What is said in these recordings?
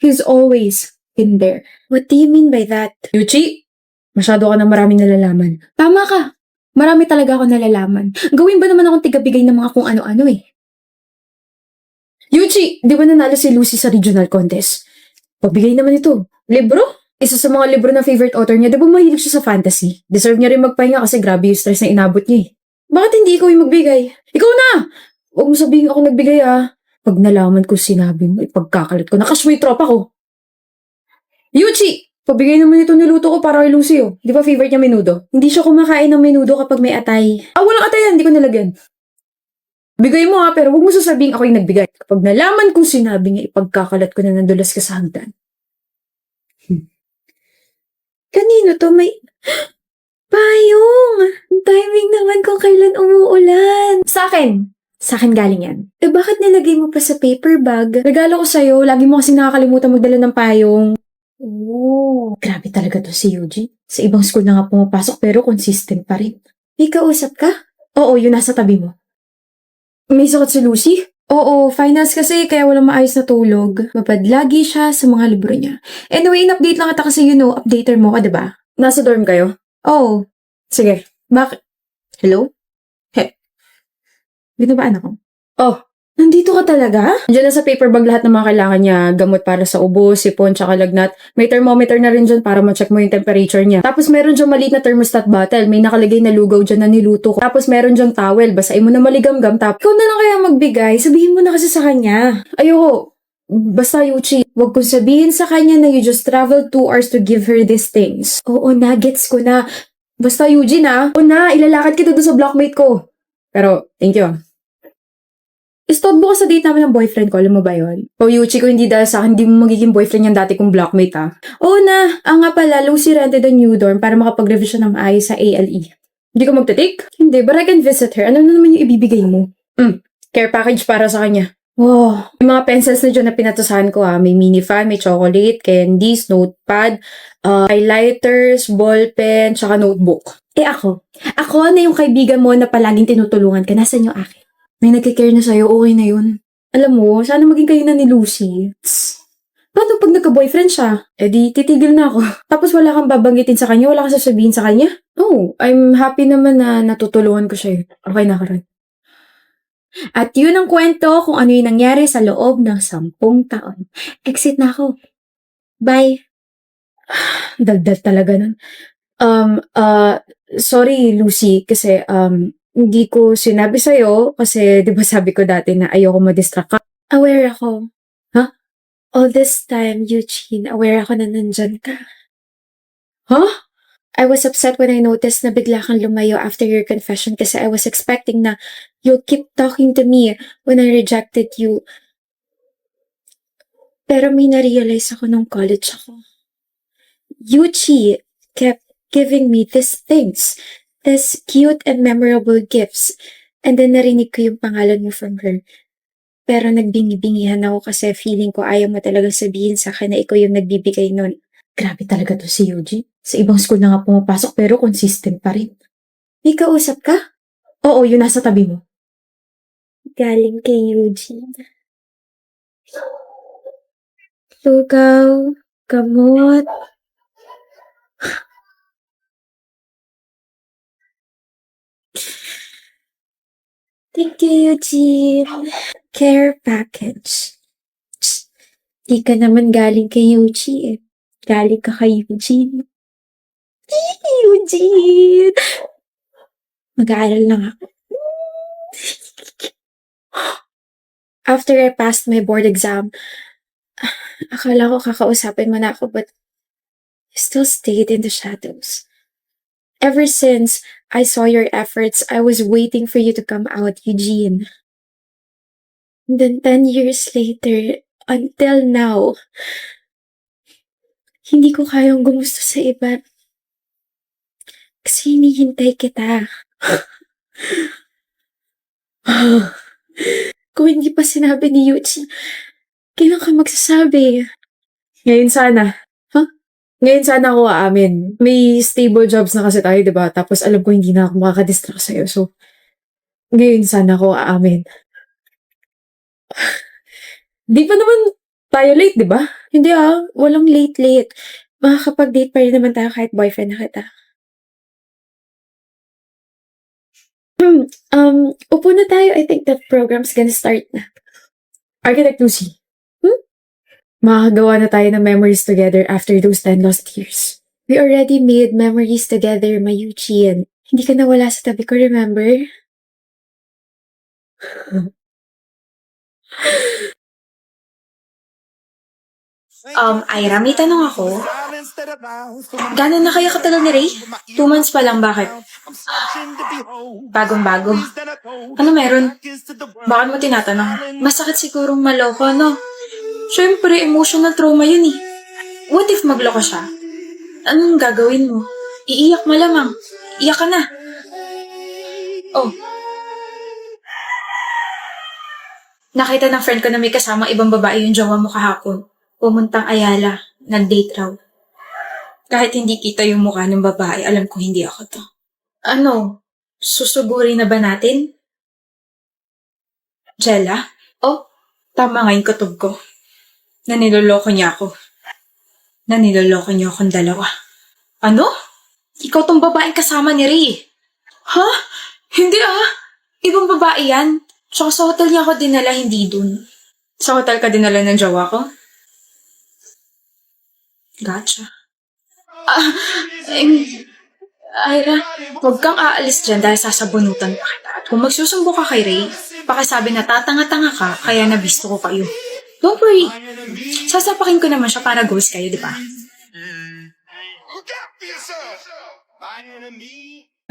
He's always been there. What do you mean by that? Yuchi, masyado ka na maraming nalalaman. Tama ka. Marami talaga ako nalalaman. Gawin ba naman akong tigabigay ng mga kung ano-ano eh? Yuchi, di ba nanalo si Lucy sa regional contest? Pagbigay naman ito. Libro? Isa sa mga libro ng favorite author niya, di ba mahilig siya sa fantasy? Deserve niya rin magpahinga kasi grabe yung stress na inabot niya eh. Bakit hindi ikaw yung magbigay? Ikaw na! Huwag mo sabihin ako nagbigay ah. Pag nalaman ko sinabi mo, ipagkakalat ko. Nakashow yung tropa ko. Yuchi! Pabigay naman ito niluto ko para kay Lucy oh. Di ba favorite niya menudo? Hindi siya kumakain ng menudo kapag may atay. Ah, walang atay yan. Hindi ko nalagyan. Bigay mo ha, pero huwag mo sasabihin ako yung nagbigay. Kapag nalaman kong sinabi niya, ipagkakalat ko na nandulas ka sa hagdan. Kanino to? May... Payong! Ang timing naman kung kailan umuulan. Sa akin! Sa akin galing yan. Eh bakit nilagay mo pa sa paper bag? Regalo ko sa'yo, lagi mo kasi nakakalimutan magdala ng payong. Oh, grabe talaga to si Yuji. Sa ibang school na nga pumapasok pero consistent pa rin. May kausap ka? Oo, yun nasa tabi mo. May sakit si Lucy? Oo, finals kasi kaya walang maayos na tulog. Mapadlagi siya sa mga libro niya. Anyway, in-update lang kita kasi updater mo ka, diba? Nasa dorm kayo? Oo. Sige. Hello? He. Binabaan ako. Oh, nandito ka talaga? Diyan na sa paper bag lahat ng mga kailangan niya. Gamot para sa ubo, sipon, tsaka lagnat. May thermometer na rin dyan para ma-check mo yung temperature niya. Tapos meron dyan maliit na thermostat bottle. May nakalagay na lugaw dyan na niluto ko. Tapos meron dyan towel. Basahin mo na maligam-gam. Tapos ikaw na lang kaya magbigay. Sabihin mo na kasi sa kanya. Ayoko. Basta Yuchi, wag kong sabihin sa kanya na you just traveled 2 hours to give her these things. Oo na, gets ko na. Basta Eugene Oo na, ilalakad kita doon sa blockmate ko. Pero, thank you. Istodbo ka sa date namin ng boyfriend ko, alam mo ba yun? O Yuchi, ko hindi dahil sa akin, hindi mo magiging boyfriend yung dati kong blockmate ha. Oo na, nga pala, Lucy rented a new dorm para makapag-revision ng maayos sa ALE. Hindi ko magte-take? Hindi, but I can visit her. Ano na naman yung ibibigay mo? Care package para sa kanya. Wow. May mga pencils na dyan na pinatusahan ko ha. May mini fan, may chocolate, candies, notepad, highlighters, ballpen, tsaka notebook. Eh ako? Ako na yung kaibigan mo na palaging tinutulungan ka. Nasaan yung akin? May nagkikare na sa'yo, okay na yun. Alam mo, sana maging kayo na ni Lucy. Paano pag nagka-boyfriend siya? Eh di, titigil na ako. Tapos wala kang babanggitin sa kanya, wala kang sasabihin sa kanya? Oh, I'm happy naman na natutulungan ko siya. Okay na karon. At yun ang kwento kung ano yung nangyari sa loob ng 10 taon. Exit na ako. Bye. Daldal talaga nun. Sorry Lucy, kasi hindi ko sinabi sa'yo kasi di ba sabi ko dati na ayoko ma-distract ka. Aware ako. Huh? All this time, Eugene, aware ako na nandyan ka. Huh? I was upset when I noticed na bigla kang lumayo after your confession kasi I was expecting na you'll keep talking to me when I rejected you. Pero may na-realize ako nung college ako. Yuchi kept giving me these things, these cute and memorable gifts, and then narinig ko yung pangalan mo from her. Pero nagbingi-bingihan ako kasi feeling ko ayaw mo talagang sabihin sa akin na ikaw yung nagbibigay nun. Grabe talaga to si Yuji. Sa ibang school na nga pumapasok pero consistent pa rin. May kausap ka? Oo, yun nasa tabi mo. Galing kay Eugene. Lugaw, gamot. Thank you, Eugene. Care package. Di ka naman galing kay Eugene eh. Galing ka kay Eugene. Eugene! Mag-aaral lang ako. After I passed my board exam, akala ko kakausapin mo na ako but you still stayed in the shadows. Ever since I saw your efforts, I was waiting for you to come out, Eugene. And then 10 years later, until now, hindi ko kayang gumusto sa iba. Kasi hinihintay kita. Kung hindi pa sinabi ni Eugene, kailan ka magsasabi? Ngayon sana. Ngayon sana ako aamin. May stable jobs na kasi tayo, diba? Tapos alam ko hindi na ako makakadistract sa'yo. So, ngayon sana ako aamin. Di pa naman Tayo late, di ba? Hindi walang late-late. Makakapag-date pa rin naman tayo kahit boyfriend na kita. Upo na tayo. I think that program's gonna start na. Architect Lucy. Makakagawa na tayo ng memories together after those 10 lost years. We already made memories together, Mayuchi, and hindi ka nawala sa tabi ko, remember? Ira, may tanong ako. Gano'n na kayo katagal ni Ray? 2 months pa lang, bakit? Bagong-bago. Ano meron? Bakit mo tinatanong? Masakit sigurong maloko, no? Siyempre, emotional trauma yun eh. What if magloko siya? Anong gagawin mo? Iiyak malamang. Iyak ka na. Oh. Nakita ng friend ko na may kasamang ibang babae yung jowa mo kahapon. Pumuntang Ayala. Nag-date raw. Kahit hindi kita yung mukha ng babae, alam ko hindi ako to. Ano? Susuguri na ba natin? Jella? Oh, tama nga yung kutob ko. Naniloloko niya ako. Naniloloko niyo akong dalawa. Ano? Ikaw tong babaeng kasama ni Ray. Ha? Hindi Ibang babae yan. Tsaka sa hotel niya ako dinala, hindi dun. Sa hotel ka dinala ng jowa ko? Gotcha. Ira, huwag kang aalis dyan dahil sasabunutan pa kita. At kung magsusumbo ka kay Ray, pakisabi na tatanga-tanga ka, kaya nabisto ko kayo. Don't worry. Sasapakin ko naman siya para ghost kayo, di ba?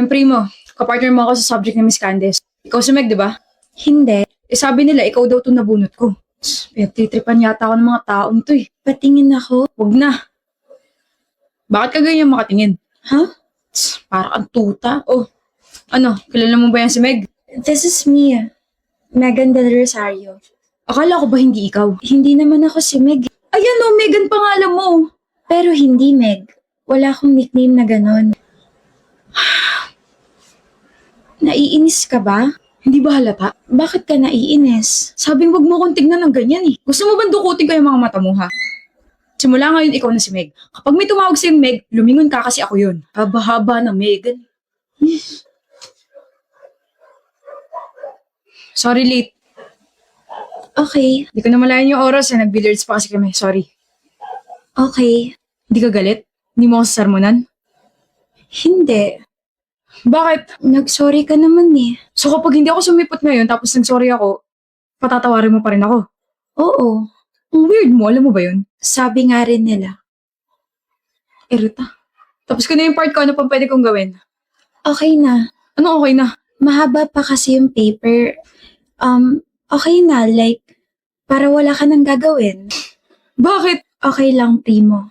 Ang primo, kapartner mo ako sa subject ni Miss Candice. Ikaw si Meg, di ba? Hindi. Sabi nila, ikaw daw itong nabunot ko. Pinagtitripan yata ako ng mga taong ito eh. Patingin ako. Huwag na. Bakit ka ganyan makatingin? Huh? Para kang tuta. Oh, ano, kilala mo ba yan si Meg? This is me. Megan Del Rosario. Akala ko ba hindi ikaw? Hindi naman ako si Meg. Ayan o, Megan pangalan mo. Pero hindi Meg. Wala akong nickname na ganon. Naiinis ka ba? Hindi ba halata? Bakit ka naiinis? Sabing wag mo kong tignan ng ganyan eh. Gusto mo ba dukutin ko yung mga mata mo ha? Simula ngayon ikaw na si Meg. Kapag may tumawag sa'yo Meg, lumingon ka kasi ako yun. Haba-haba na Megan. Sorry late. Okay. Hindi ko na malayan yung oras nag-billiards pa kasi kami. Sorry. Okay. Hindi ka galit? Hindi mo ako sasarmonan? Hindi. Bakit? Nag-sorry ka naman eh. So kapag hindi ako sumipot ngayon tapos nag-sorry ako, patatawarin mo pa rin ako? Oo. Ang weird mo, alam mo ba yun? Sabi nga rin nila. Erita. Tapos ko na yung part ko, ano pang pwede kong gawin? Okay na. Ano okay na? Mahaba pa kasi yung paper. Okay na. Like, para wala ka nang gagawin. Bakit? Okay lang, primo.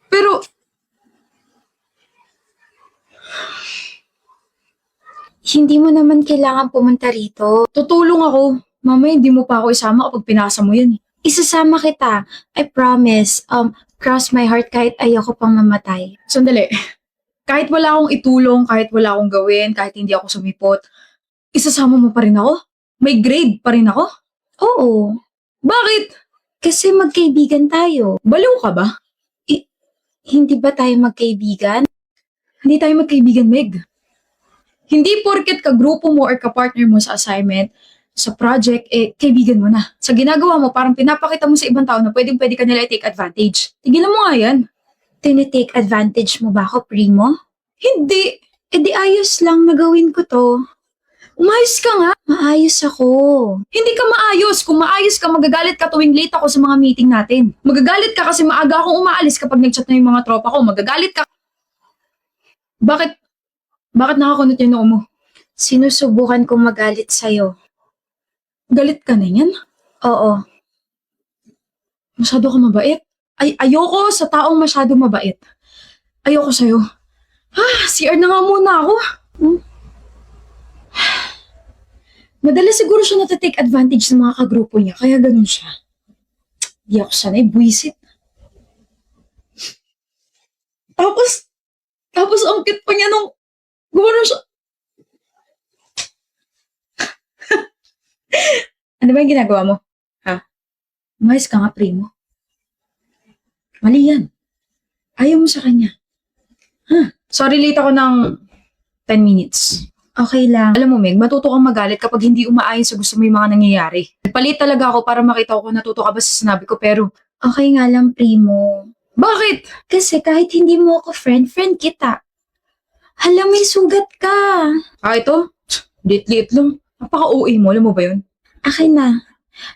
Pero, Hindi mo naman kailangan pumunta rito. tutulong ako. Mamaya hindi mo pa ako isama kapag pinasa mo yan eh. Isasama kita. I promise. Cross my heart kahit ayoko pang mamatay. Sandali. Kahit wala akong itulong, kahit wala akong gawin, kahit hindi ako sumipot, isasama mo pa rin ako? May grade pa rin ako? Oo. Bakit? Kasi magkaibigan tayo. Baliw ka ba? Hindi ba tayo magkaibigan? Hindi tayo magkaibigan, Meg. Hindi porket ka-grupo mo or ka-partner mo sa assignment, sa project, kaibigan mo na. Sa ginagawa mo, parang pinapakita mo sa ibang tao na pwedeng-pwede ka nila i-take advantage. Tigilan mo nga yan. Tinitake advantage mo ba ako, primo? Hindi. Di ayos lang na gawin ko to. Umayos ka nga. Maayos ako. Hindi ka maayos. Kung maayos ka, magagalit ka tuwing late ako sa mga meeting natin. Magagalit ka kasi maaga akong umaalis kapag nag-chat na yung mga tropa ko. Magagalit ka. Bakit? Bakit nakakunot yung noo mo? Sinusubukan kong magalit sa'yo. Galit ka na yan? Oo. Masyado ka mabait. Ayoko sa taong masyado mabait. Ayoko sa'yo. CR na nga muna ako. Madalas siguro siya natatake advantage ng mga kagrupo niya, kaya ganun siya. Di ako sanay, buwisit. Tapos ang cute pa niya nung gumano siya. Ano ba yung ginagawa mo? Ha? Umayos ka nga, primo. Mali yan. Ayaw mo sa kanya. Sorry, late ako ng 10 minutes. Okay lang. Alam mo, Meg, matuto kang magalit kapag hindi umaayon sa gusto mo yung mga nangyayari. Nagpalit talaga ako para makita ko kung natuto ka ba sa sinabi ko, pero Okay nga lang, Primo. bakit? Kasi kahit hindi mo ako friend, friend kita. Hala, may sugat ka. Ito? Lit-lit lang. Napaka-OA mo, alam mo ba yun? Akin na.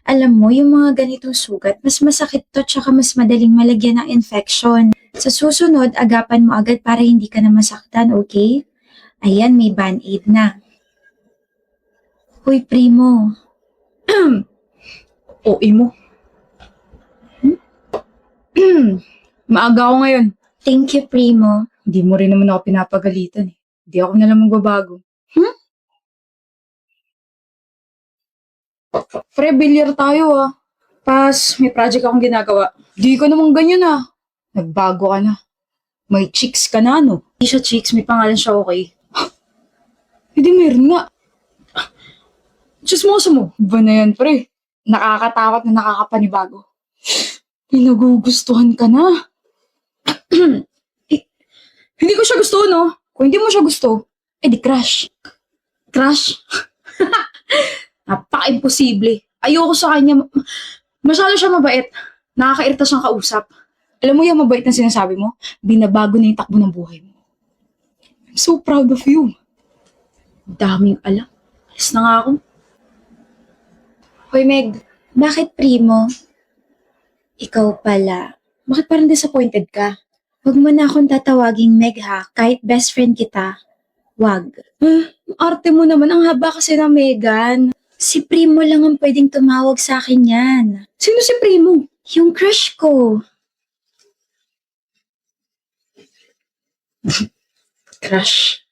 Alam mo, yung mga ganitong sugat, mas masakit to tsaka mas madaling malagyan ng infection. Sa susunod, agapan mo agad para hindi ka na masaktan, okay? Ayan, may band-aid na. Hoy, Primo. OA mo. Maaga ako ngayon. Thank you, Primo. Hindi mo rin naman ako pinapagalitan eh. Hindi ako na lang magbabago. Pre, bilyar tayo ah. Pas, may project akong ginagawa. Di ka naman ganyan ah. Nagbago ka na. May chicks ka na, no? Hindi siya chicks, may pangalan siya, okay? Hindi meron nga. Chismoso mo. Iba na yan, pre. Nakakatakot na nakakapanibago. Pinagugustuhan ka na. Hindi ko siya gusto, no? Kung hindi mo siya gusto, di crush. Crush? Napaka-imposible. Ayoko sa kanya. Masyado siya mabait. Nakakairita siyang kausap. Alam mo yung mabait na sinasabi mo? Binabago na yung takbo ng buhay mo. I'm so proud of you. Daming alam. Alis na nga ako. Hoy, Meg. Bakit, Primo? Ikaw pala. Bakit parang disappointed ka? Huwag mo na akong tatawaging Meg ha. Kahit best friend kita. Wag. Arte mo naman. Ang haba kasi na Megan. Si Primo lang ang pwedeng tumawag sa akin yan. Sino si Primo? Yung crush ko. Crush.